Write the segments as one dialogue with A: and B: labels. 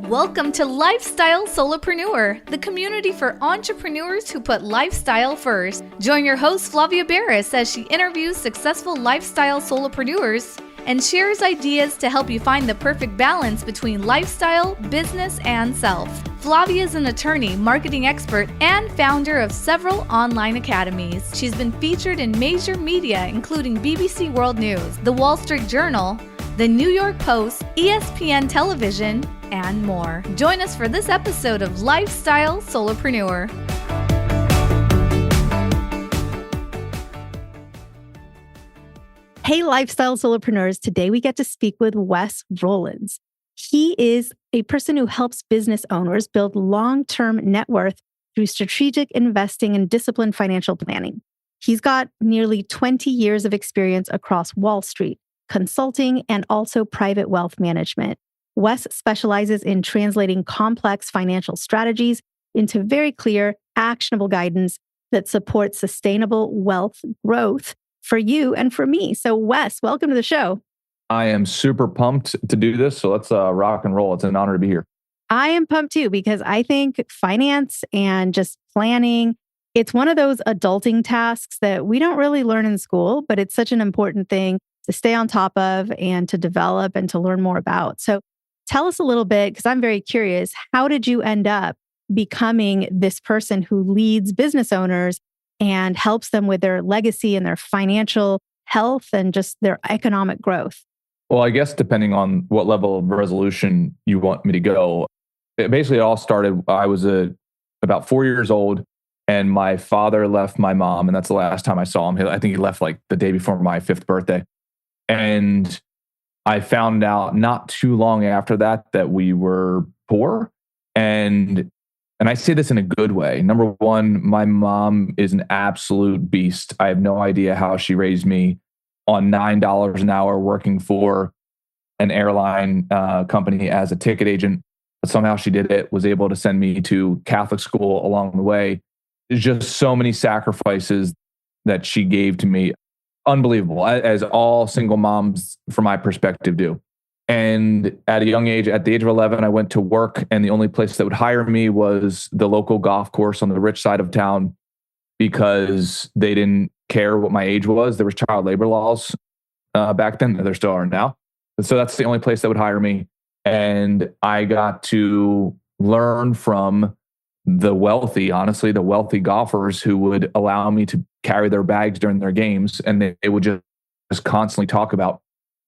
A: Welcome to Lifestyle Solopreneur, the community for entrepreneurs who put lifestyle first. Join your host Flavia Barris as she interviews successful lifestyle solopreneurs and shares ideas to help you find the perfect balance between lifestyle, business, and self. Flavia is an attorney, marketing expert, and founder of several online academies. She's been featured in major media, including BBC World News, The Wall Street Journal, The New York Post, ESPN Television, and more. Join us for this episode of Lifestyle Solopreneur.
B: Hey, Lifestyle Solopreneurs. Today we get to speak with Wes Rowlands. He is a person who helps business owners build long-term net worth through strategic investing and disciplined financial planning. He's got nearly 20 years of experience across Wall Street, consulting, and also private wealth management. Wes specializes in translating complex financial strategies into very clear, actionable guidance that supports sustainable wealth growth for you and for me. So Wes, welcome to the show.
C: I am super pumped to do this. So let's rock and roll. It's an honor to be here.
B: I am pumped too, because I think finance and just planning, it's one of those adulting tasks that we don't really learn in school, but it's such an important thing to stay on top of and to develop and to learn more about. So tell us a little bit, because I'm very curious, how did you end up becoming this person who leads business owners and helps them with their legacy and their financial health and just their economic growth?
C: Well, I guess depending on what level of resolution you want me to go, it all started, I was about 4 years old and my father left my mom, and that's the last time I saw him. I think he left like the day before my 5th birthday. And I found out not too long after that we were poor. And I say this in a good way. Number one, my mom is an absolute beast. I have no idea how she raised me on $9 an hour working for an airline company as a ticket agent. But somehow she did it, was able to send me to Catholic school along the way. There's just so many sacrifices that she gave to me. Unbelievable, as all single moms, from my perspective, do. And at a young age, at the age of 11, I went to work, and the only place that would hire me was the local golf course on the rich side of town, because they didn't care what my age was. There was child labor laws back then. There still are now. So that's the only place that would hire me. And I got to learn from the wealthy golfers who would allow me to carry their bags during their games. And they would just constantly talk about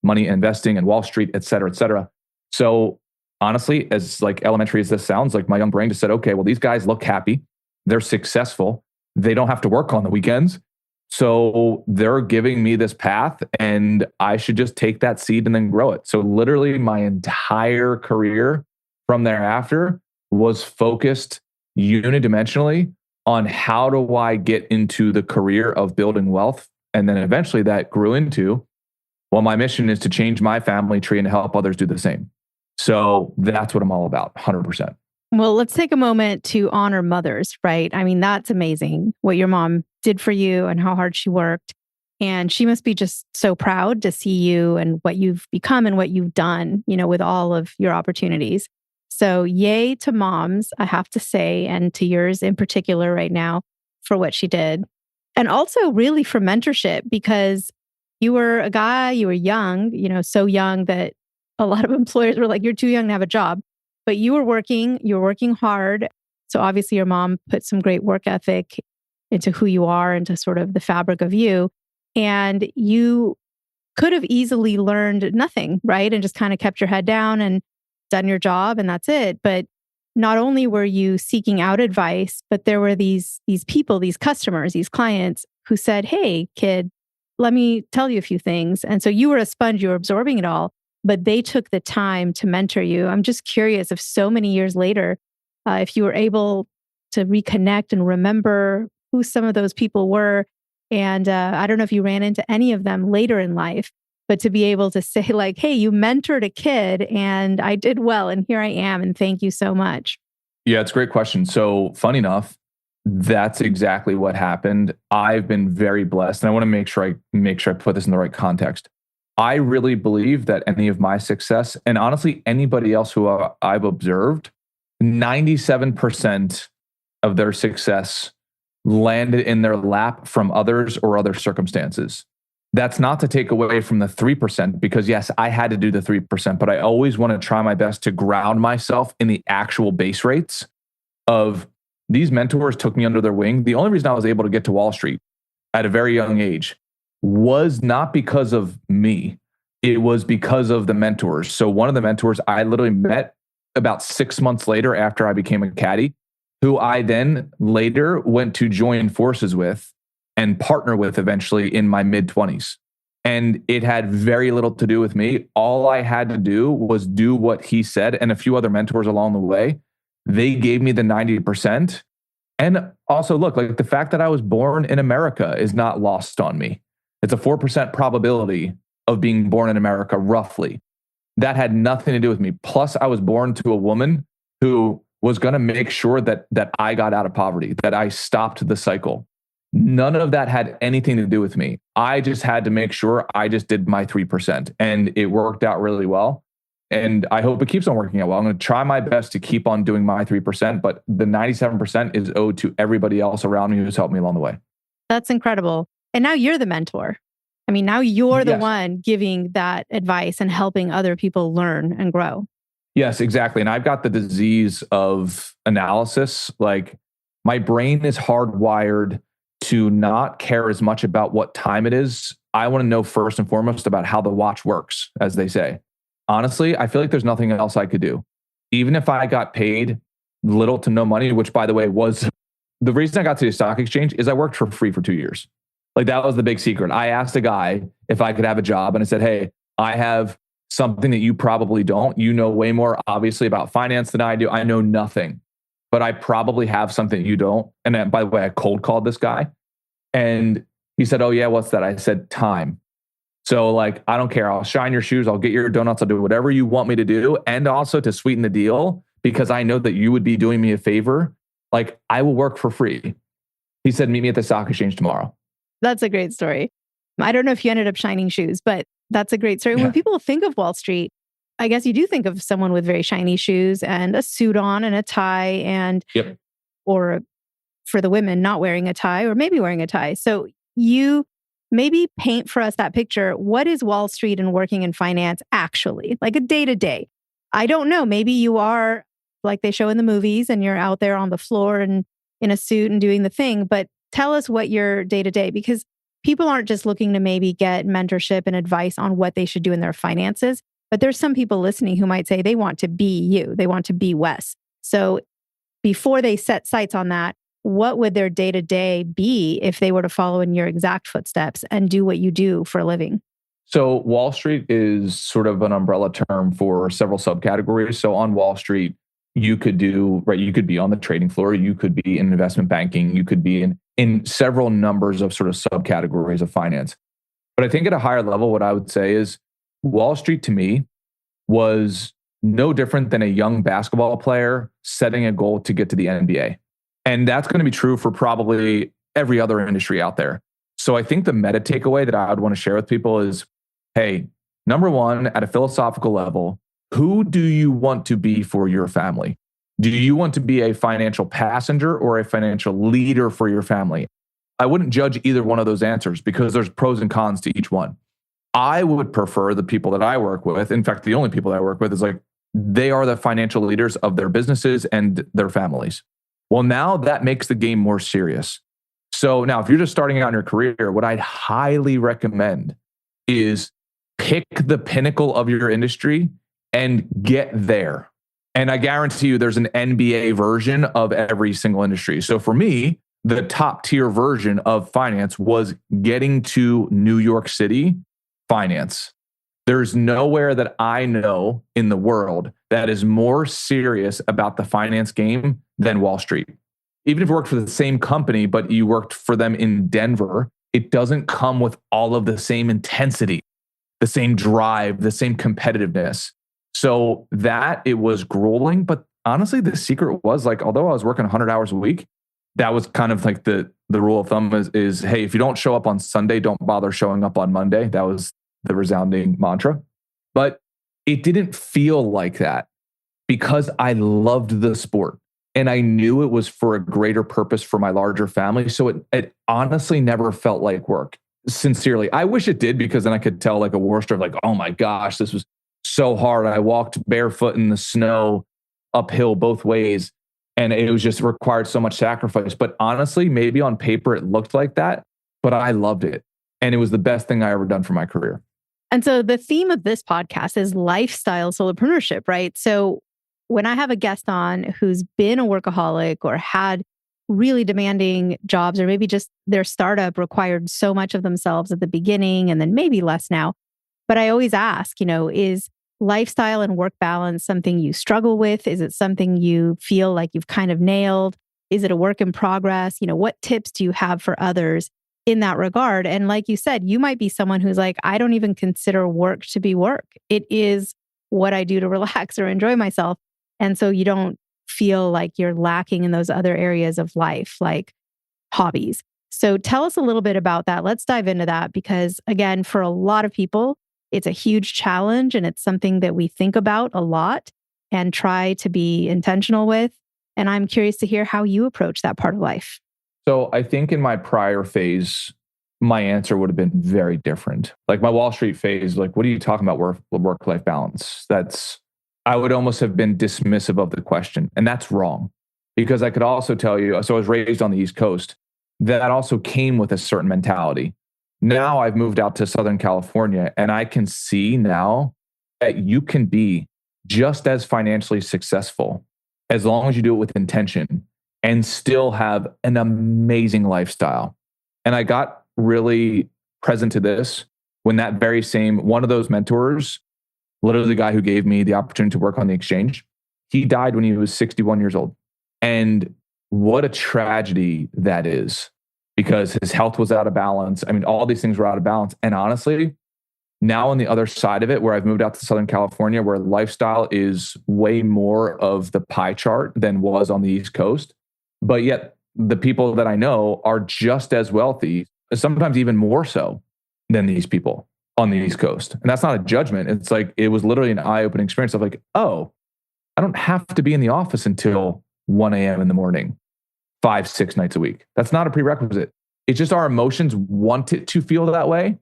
C: money, investing, and Wall Street, et cetera, et cetera. So honestly, as like elementary as this sounds, like my young brain just said, okay, well, these guys look happy. They're successful. They don't have to work on the weekends. So they're giving me this path, and I should just take that seed and then grow it. So literally my entire career from thereafter was focused unidimensionally on how do I get into the career of building wealth. And then eventually that grew into, well, my mission is to change my family tree and help others do the same. So that's what I'm all about, 100%.
B: Well, let's take a moment to honor mothers, right? I mean, that's amazing what your mom did for you and how hard she worked. And she must be just so proud to see you and what you've become and what you've done, with all of your opportunities. So yay to moms, I have to say, and to yours in particular right now for what she did. And also really for mentorship, because you were a guy, you were young, so young that a lot of employers were like, you're too young to have a job. But you were working hard. So obviously your mom put some great work ethic into who you are, into sort of the fabric of you. And you could have easily learned nothing, right? And just kind of kept your head down and done your job and that's it. But not only were you seeking out advice, but there were these people, these customers, these clients who said, hey, kid, let me tell you a few things. And so you were a sponge, you were absorbing it all, but they took the time to mentor you. I'm just curious if so many years later, if you were able to reconnect and remember who some of those people were. And I don't know if you ran into any of them later in life, but to be able to say like, hey, you mentored a kid and I did well and here I am and thank you so much.
C: Yeah, it's a great question. So funny enough, that's exactly what happened. I've been very blessed, and I want to make sure I put this in the right context. I really believe that any of my success, and honestly, anybody else who I've observed, 97% of their success landed in their lap from others or other circumstances. That's not to take away from the 3%, because yes, I had to do the 3%, but I always want to try my best to ground myself in the actual base rates of these mentors took me under their wing. The only reason I was able to get to Wall Street at a very young age was not because of me. It was because of the mentors. So one of the mentors I literally met about 6 months later after I became a caddy, who I then later went to join forces with and partner with eventually in my mid-20s. And it had very little to do with me. All I had to do was do what he said, and a few other mentors along the way. They gave me the 90%. And also, look, like the fact that I was born in America is not lost on me. It's a 4% probability of being born in America, roughly. That had nothing to do with me. Plus, I was born to a woman who was going to make sure that I got out of poverty, that I stopped the cycle. None of that had anything to do with me. I just had to make sure I just did my 3%, and it worked out really well. And I hope it keeps on working out well. I'm going to try my best to keep on doing my 3%, but the 97% is owed to everybody else around me who's helped me along the way.
B: That's incredible. And now you're the mentor. I mean, now you're the
C: Yes.
B: one giving that advice and helping other people learn and grow.
C: Yes, exactly. And I've got the disease of analysis. Like my brain is hardwired to not care as much about what time it is. I want to know first and foremost about how the watch works, as they say. Honestly, I feel like there's nothing else I could do. Even if I got paid little to no money, which by the way was the reason I got to the stock exchange, is I worked for free for 2 years. Like that was the big secret. I asked a guy if I could have a job, and I said, hey, I have something that you probably don't. You know way more obviously about finance than I do. I know nothing, but I probably have something you don't. And then, by the way, I cold called this guy, and he said, oh yeah, what's that? I said, time. So like, I don't care. I'll shine your shoes. I'll get your donuts. I'll do whatever you want me to do. And also to sweeten the deal, because I know that you would be doing me a favor. Like I will work for free. He said, meet me at the stock exchange tomorrow.
B: That's a great story. I don't know if you ended up shining shoes, but that's a great story.
C: Yeah.
B: When people think of Wall Street, I guess you do think of someone with very shiny shoes and a suit on and a tie, and
C: Yep.
B: or for the women, not wearing a tie or maybe wearing a tie. So you maybe paint for us that picture. What is Wall Street and working in finance actually? Like a day to day. I don't know. Maybe you are like they show in the movies and you're out there on the floor and in a suit and doing the thing, but tell us what your day to day, because people aren't just looking to maybe get mentorship and advice on what they should do in their finances, but there's some people listening who might say they want to be you. They want to be Wes. So before they set sights on that, what would their day to day be if they were to follow in your exact footsteps and do what you do for a living?
C: So Wall Street is sort of an umbrella term for several subcategories. So on Wall Street, you could do, right, you could be on the trading floor, you could be in investment banking, you could be in several numbers of sort of subcategories of finance. But I think at a higher level, what I would say is Wall Street to me was no different than a young basketball player setting a goal to get to the NBA. And that's going to be true for probably every other industry out there. So I think the meta takeaway that I would want to share with people is, hey, number one, at a philosophical level, who do you want to be for your family? Do you want to be a financial passenger or a financial leader for your family? I wouldn't judge either one of those answers because there's pros and cons to each one. I would prefer the people that I work with. In fact, the only people that I work with is like, they are the financial leaders of their businesses and their families. Well, now that makes the game more serious. So now if you're just starting out in your career, what I'd highly recommend is pick the pinnacle of your industry and get there. And I guarantee you there's an NBA version of every single industry. So for me, the top tier version of finance was getting to New York City finance. There's nowhere that I know in the world that is more serious about the finance game than Wall Street. Even if you worked for the same company, but you worked for them in Denver, it doesn't come with all of the same intensity, the same drive, the same competitiveness. So that it was grueling, but honestly, the secret was like, although I was working 100 hours a week, that was kind of like the rule of thumb is, hey, if you don't show up on Sunday, don't bother showing up on Monday. That was the resounding mantra. But it didn't feel like that because I loved the sport and I knew it was for a greater purpose for my larger family. So it honestly never felt like work. Sincerely, I wish it did, because then I could tell like a war story of like, oh my gosh, this was so hard. I walked barefoot in the snow uphill both ways, and it was just required so much sacrifice. But honestly, maybe on paper it looked like that, but I loved it. And it was the best thing I ever done for my career.
B: And so the theme of this podcast is lifestyle solopreneurship, right? So when I have a guest on who's been a workaholic or had really demanding jobs, or maybe just their startup required so much of themselves at the beginning and then maybe less now. But I always ask, is lifestyle and work balance something you struggle with? Is it something you feel like you've kind of nailed? Is it a work in progress? What tips do you have for others in that regard? And like you said, you might be someone who's like, I don't even consider work to be work. It is what I do to relax or enjoy myself. And so you don't feel like you're lacking in those other areas of life, like hobbies. So tell us a little bit about that. Let's dive into that, because again, for a lot of people, it's a huge challenge and it's something that we think about a lot and try to be intentional with. And I'm curious to hear how you approach that part of life.
C: So I think in my prior phase, my answer would have been very different. Like my Wall Street phase, like, what are you talking about work-life balance? I would almost have been dismissive of the question. And that's wrong, because I could also tell you, so I was raised on the East Coast, that also came with a certain mentality. Now I've moved out to Southern California, and I can see now that you can be just as financially successful as long as you do it with intention and still have an amazing lifestyle. And I got really present to this when that very same one of those mentors, literally the guy who gave me the opportunity to work on the exchange, he died when he was 61 years old. And what a tragedy that is, because his health was out of balance. I mean, all these things were out of balance. And honestly, now on the other side of it, where I've moved out to Southern California, where lifestyle is way more of the pie chart than was on the East Coast, but yet the people that I know are just as wealthy, sometimes even more so than these people on the East Coast. And that's not a judgment. It's like, it was literally an eye-opening experience of like, oh, I don't have to be in the office until 1 a.m. in the morning, 5-6 nights a week. That's not a prerequisite. It's just our emotions want it to feel that way.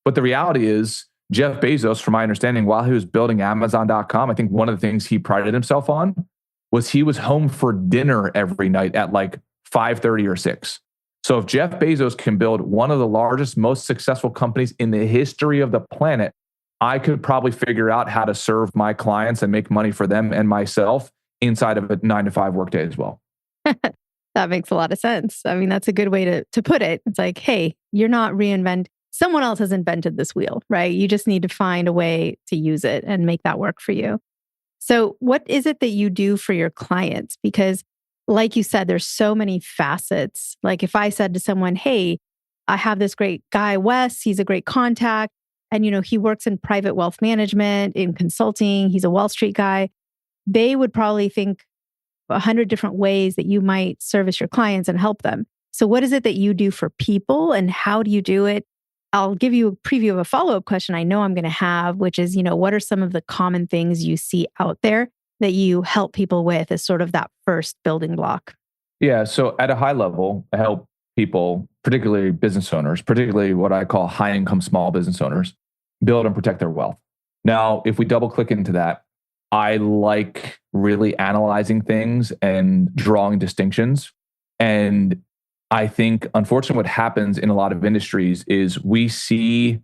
C: But the reality is, Jeff Bezos, from my understanding, while he was building Amazon.com, I think one of the things he prided himself on was he was home for dinner every night at like 5:30 or 6. So if Jeff Bezos can build one of the largest, most successful companies in the history of the planet, I could probably figure out how to serve my clients and make money for them and myself inside of a 9-to-5 workday as well.
B: That makes a lot of sense. I mean, that's a good way to put it. It's like, hey, you're not someone else has invented this wheel, right? You just need to find a way to use it and make that work for you. So what is it that you do for your clients? Because like you said, there's so many facets. Like if I said to someone, hey, I have this great guy, Wes, he's a great contact. And, he works in private wealth management, in consulting. He's a Wall Street guy. They would probably think 100 different ways that you might service your clients and help them. So what is it that you do for people and how do you do it? I'll give you a preview of a follow-up question I know I'm going to have, which is, what are some of the common things you see out there that you help people with as sort of that first building block?
C: Yeah. So at a high level, I help people, particularly business owners, particularly what I call high income small business owners, build and protect their wealth. Now, if we double click into that, I like really analyzing things and drawing distinctions. And I think, unfortunately, what happens in a lot of industries is we see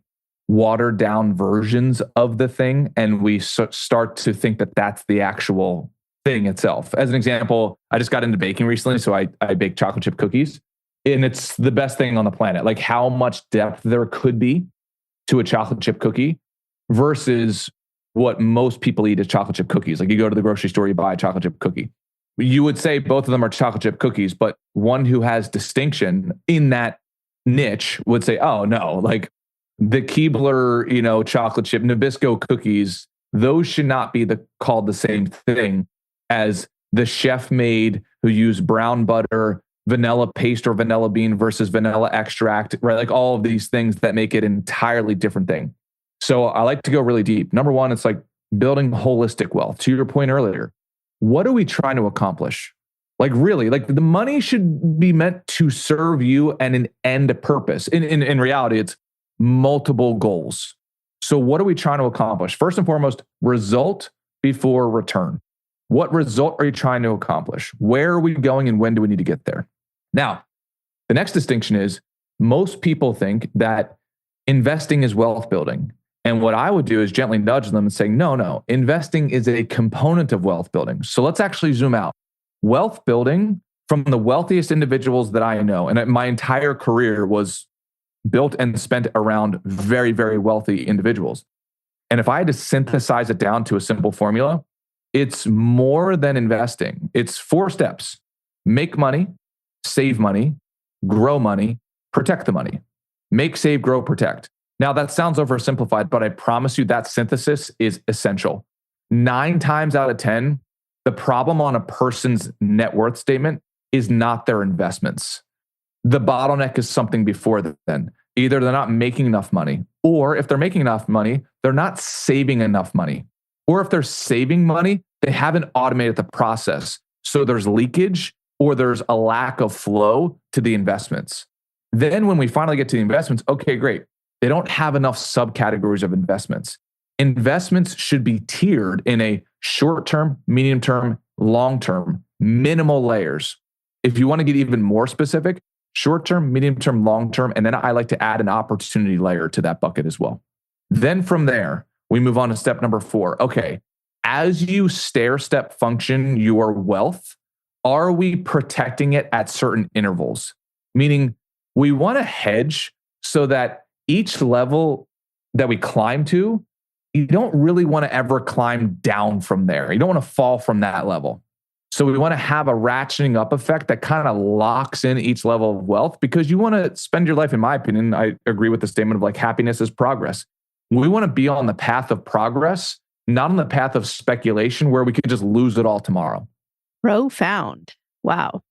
C: watered down versions of the thing and we start to think that that's the actual thing itself. As an example, I just got into baking recently, so I bake chocolate chip cookies. And it's the best thing on the planet. Like how much depth there could be to a chocolate chip cookie versus what most people eat is chocolate chip cookies. Like you go to the grocery store, you buy a chocolate chip cookie. You would say both of them are chocolate chip cookies, but one who has distinction in that niche would say, oh no, like the Keebler, chocolate chip Nabisco cookies, those should not be called the same thing as the chef made who used brown butter, vanilla paste or vanilla bean versus vanilla extract, right? Like all of these things that make it an entirely different thing. So I like to go really deep. Number one, it's like building holistic wealth. To your point earlier, what are we trying to accomplish? Like really, like the money should be meant to serve you and an end purpose. In reality, it's multiple goals. So what are we trying to accomplish? First and foremost, result before return. What result are you trying to accomplish? Where are we going and when do we need to get there? Now, the next distinction is most people think that investing is wealth building. And what I would do is gently nudge them and say, no, investing is a component of wealth building. So let's actually zoom out. Wealth building from the wealthiest individuals that I know, and my entire career was built and spent around very, very wealthy individuals. And if I had to synthesize it down to a simple formula, it's more than investing. It's 4 steps: make money, save money, grow money, protect the money. Make, save, grow, protect. Now that sounds oversimplified, but I promise you that synthesis is essential. 9 times out of 10, the problem on a person's net worth statement is not their investments. The bottleneck is something before then. Either they're not making enough money, or if they're making enough money, they're not saving enough money. Or if they're saving money, they haven't automated the process. So there's leakage or there's a lack of flow to the investments. Then when we finally get to the investments, okay, great. They don't have enough subcategories of investments. Investments should be tiered in a short-term, medium-term, long-term, minimal layers. If you want to get even more specific, short-term, medium-term, long-term, and then I like to add an opportunity layer to that bucket as well. Then from there, we move on to step number 4. Okay, as you stair-step function your wealth, are we protecting it at certain intervals? Meaning we want to hedge so that each level that we climb to, you don't really want to ever climb down from there. You don't want to fall from that level. So we want to have a ratcheting up effect that kind of locks in each level of wealth, because you want to spend your life, in my opinion, I agree with the statement of like happiness is progress. We want to be on the path of progress, not on the path of speculation where we could just lose it all tomorrow.
B: Profound. Wow.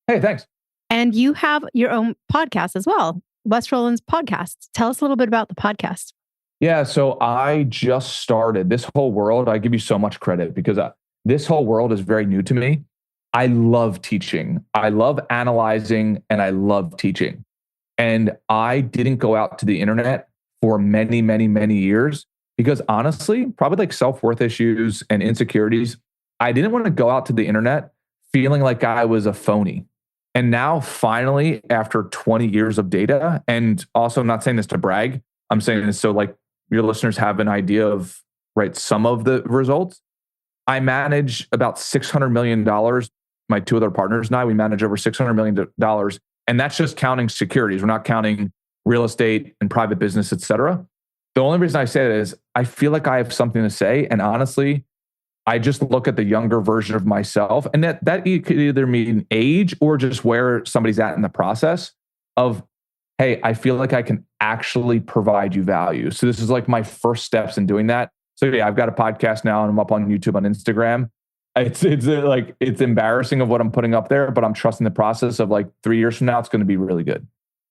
C: Hey, thanks.
B: And you have your own podcast as well, Wes Rowlands Podcasts. Tell us a little bit about the podcast.
C: Yeah, so I just started this whole world. I give you so much credit because this whole world is very new to me. I love teaching. I love analyzing and I love teaching. And I didn't go out to the internet for many, many, many years because honestly, probably like self-worth issues and insecurities, I didn't want to go out to the internet feeling like I was a phony. And now finally, after 20 years of data, and also I'm not saying this to brag, I'm saying this so like your listeners have an idea of, right, some of the results. I manage about $600 million. My 2 other partners and I, we manage over $600 million. And that's just counting securities. We're not counting real estate and private business, et cetera. The only reason I say that is I feel like I have something to say. And honestly, I just look at the younger version of myself, and that could either mean age or just where somebody's at in the process of, hey, I feel like I can actually provide you value. So this is like my first steps in doing that. So yeah, I've got a podcast now and I'm up on YouTube, on Instagram. It's embarrassing of what I'm putting up there, but I'm trusting the process of like 3 years from now, it's going to be really good.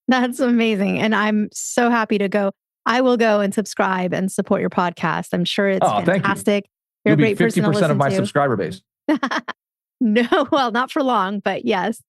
B: That's amazing. And I'm so happy to go. I will go and subscribe and support your podcast. I'm sure it's fantastic. You're a great person to listen to. 50% of my subscriber base. No, well, not for long, but yes.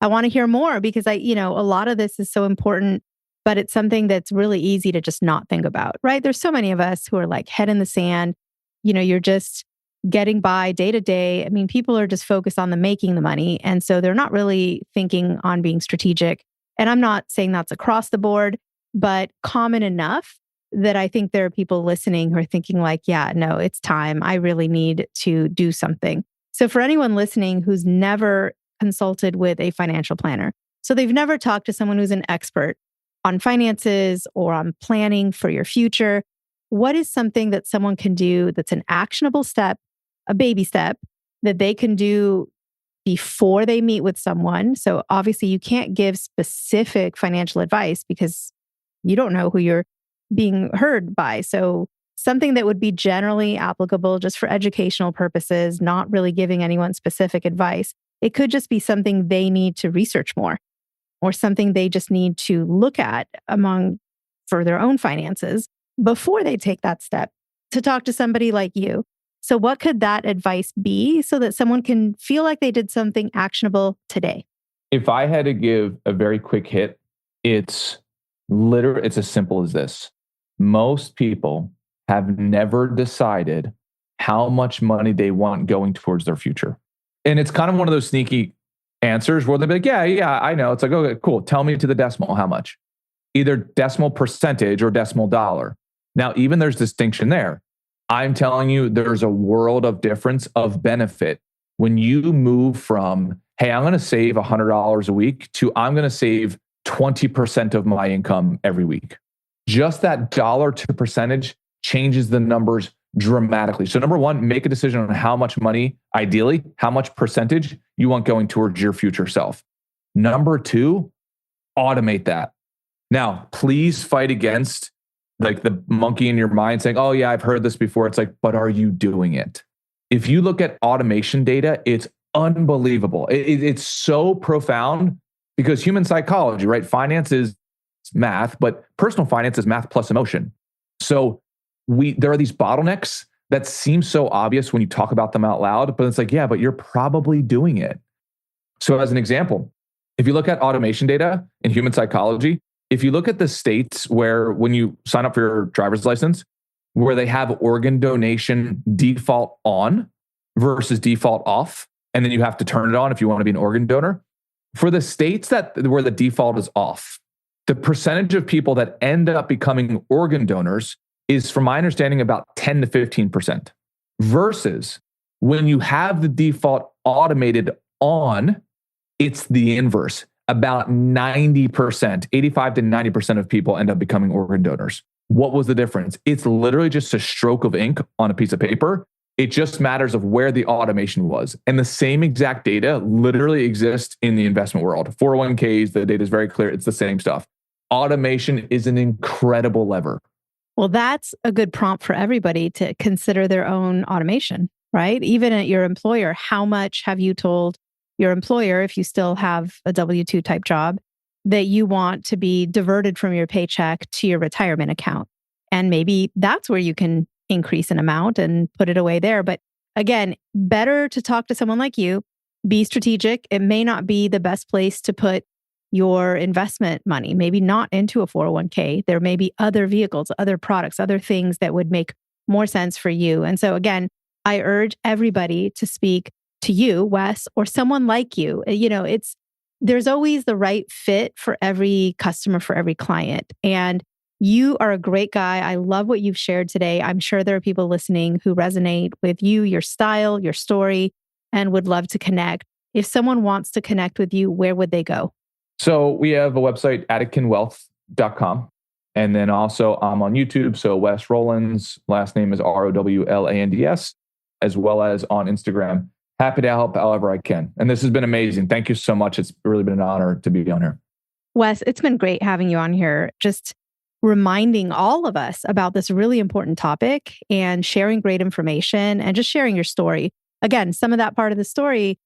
B: I want to hear more because a lot of this is so important, but it's something that's really easy to just not think about, right? There's so many of us who are like head in the sand. You're just getting by day to day. I mean, people are just focused on making the money. And so they're not really thinking on being strategic. And I'm not saying that's across the board, but common enough that I think there are people listening who are thinking like, yeah, no, it's time. I really need to do something. So for anyone listening who's never consulted with a financial planner, so they've never talked to someone who's an expert on finances or on planning for your future, what is something that someone can do that's an actionable step, a baby step that they can do before they meet with someone? So obviously you can't give specific financial advice because you don't know who you're being heard by. So something that would be generally applicable just for educational purposes, not really giving anyone specific advice. It could just be something they need to research more or something they just need to look at for their own finances before they take that step to talk to somebody like you. So what could that advice be so that someone can feel like they did something actionable today?
C: If I had to give a very quick hit, it's as simple as this. Most people have never decided how much money they want going towards their future. And it's kind of one of those sneaky answers where they'll be like, yeah, I know. It's like, okay, cool. Tell me to the decimal how much. Either decimal percentage or decimal dollar. Now, even there's distinction there. I'm telling you, there's a world of difference of benefit when you move from, hey, I'm going to save $100 a week to I'm going to save 20% of my income every week. Just that dollar to percentage changes the numbers dramatically. So number one, make a decision on how much money, ideally, how much percentage you want going towards your future self. Number two, automate that. Now, please fight against like the monkey in your mind saying, oh yeah, I've heard this before. It's like, but are you doing it? If you look at automation data, it's unbelievable. It's so profound because human psychology, right? Finance is math, but personal finance is math plus emotion. So there are these bottlenecks that seem so obvious when you talk about them out loud, but it's like, yeah, but you're probably doing it. So as an example, if you look at automation data in human psychology, if you look at the states where when you sign up for your driver's license, where they have organ donation default on versus default off, and then you have to turn it on if you want to be an organ donor. For the states where the default is off, the percentage of people that end up becoming organ donors is, from my understanding, about 10 to 15%. Versus when you have the default automated on, it's the inverse. About 90%, 85 to 90% of people end up becoming organ donors. What was the difference? It's literally just a stroke of ink on a piece of paper. It just matters of where the automation was. And the same exact data literally exists in the investment world. 401ks, the data is very clear. It's the same stuff. Automation is an incredible lever.
B: Well, that's a good prompt for everybody to consider their own automation, right? Even at your employer, how much have you told your employer, if you still have a W-2 type job, that you want to be diverted from your paycheck to your retirement account? And maybe that's where you can increase an amount and put it away there. But again, better to talk to someone like you, be strategic. It may not be the best place to put your investment money, maybe not into a 401k. There may be other vehicles, other products, other things that would make more sense for you. And so again, I urge everybody to speak to you, Wes, or someone like you. There's always the right fit for every customer, for every client. And you are a great guy. I love what you've shared today. I'm sure there are people listening who resonate with you, your style, your story, and would love to connect. If someone wants to connect with you, where would they go?
C: So we have a website, atticanwealth.com. And then also I'm on YouTube. So Wes Rowlands, last name is Rowlands, as well as on Instagram. Happy to help however I can. And this has been amazing. Thank you so much. It's really been an honor to be on here.
B: Wes, it's been great having you on here, just reminding all of us about this really important topic and sharing great information and just sharing your story. Again, some of that part of the story,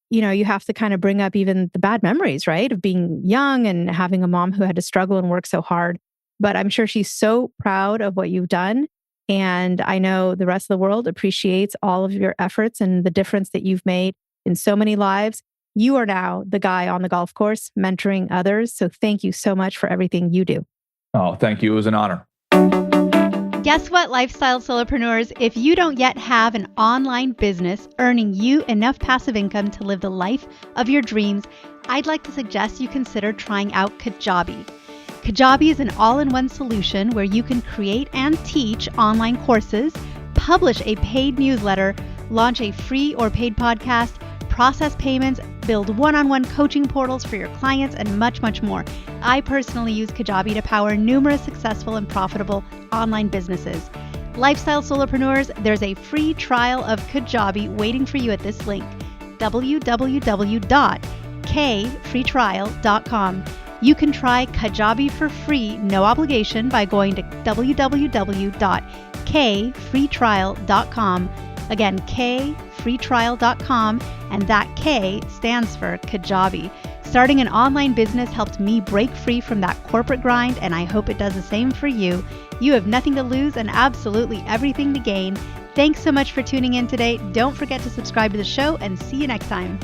B: you have to kind of bring up even the bad memories, right? Of being young and having a mom who had to struggle and work so hard. But I'm sure she's so proud of what you've done. And I know the rest of the world appreciates all of your efforts and the difference that you've made in so many lives. You are now the guy on the golf course mentoring others. So thank you so much for everything you do.
C: Oh, thank you. It was an honor.
D: Guess what, lifestyle solopreneurs? If you don't yet have an online business earning you enough passive income to live the life of your dreams, I'd like to suggest you consider trying out Kajabi. Kajabi is an all-in-one solution where you can create and teach online courses, publish a paid newsletter, launch a free or paid podcast, process payments, build one-on-one coaching portals for your clients, and much, much more. I personally use Kajabi to power numerous successful and profitable online businesses. Lifestyle solopreneurs, there's a free trial of Kajabi waiting for you at this link, www.kfreetrial.com. You can try Kajabi for free, no obligation, by going to www.kfreetrial.com. Again, kfreetrial.com, and that K stands for Kajabi. Starting an online business helped me break free from that corporate grind, and I hope it does the same for you. You have nothing to lose and absolutely everything to gain. Thanks so much for tuning in today. Don't forget to subscribe to the show, and see you next time.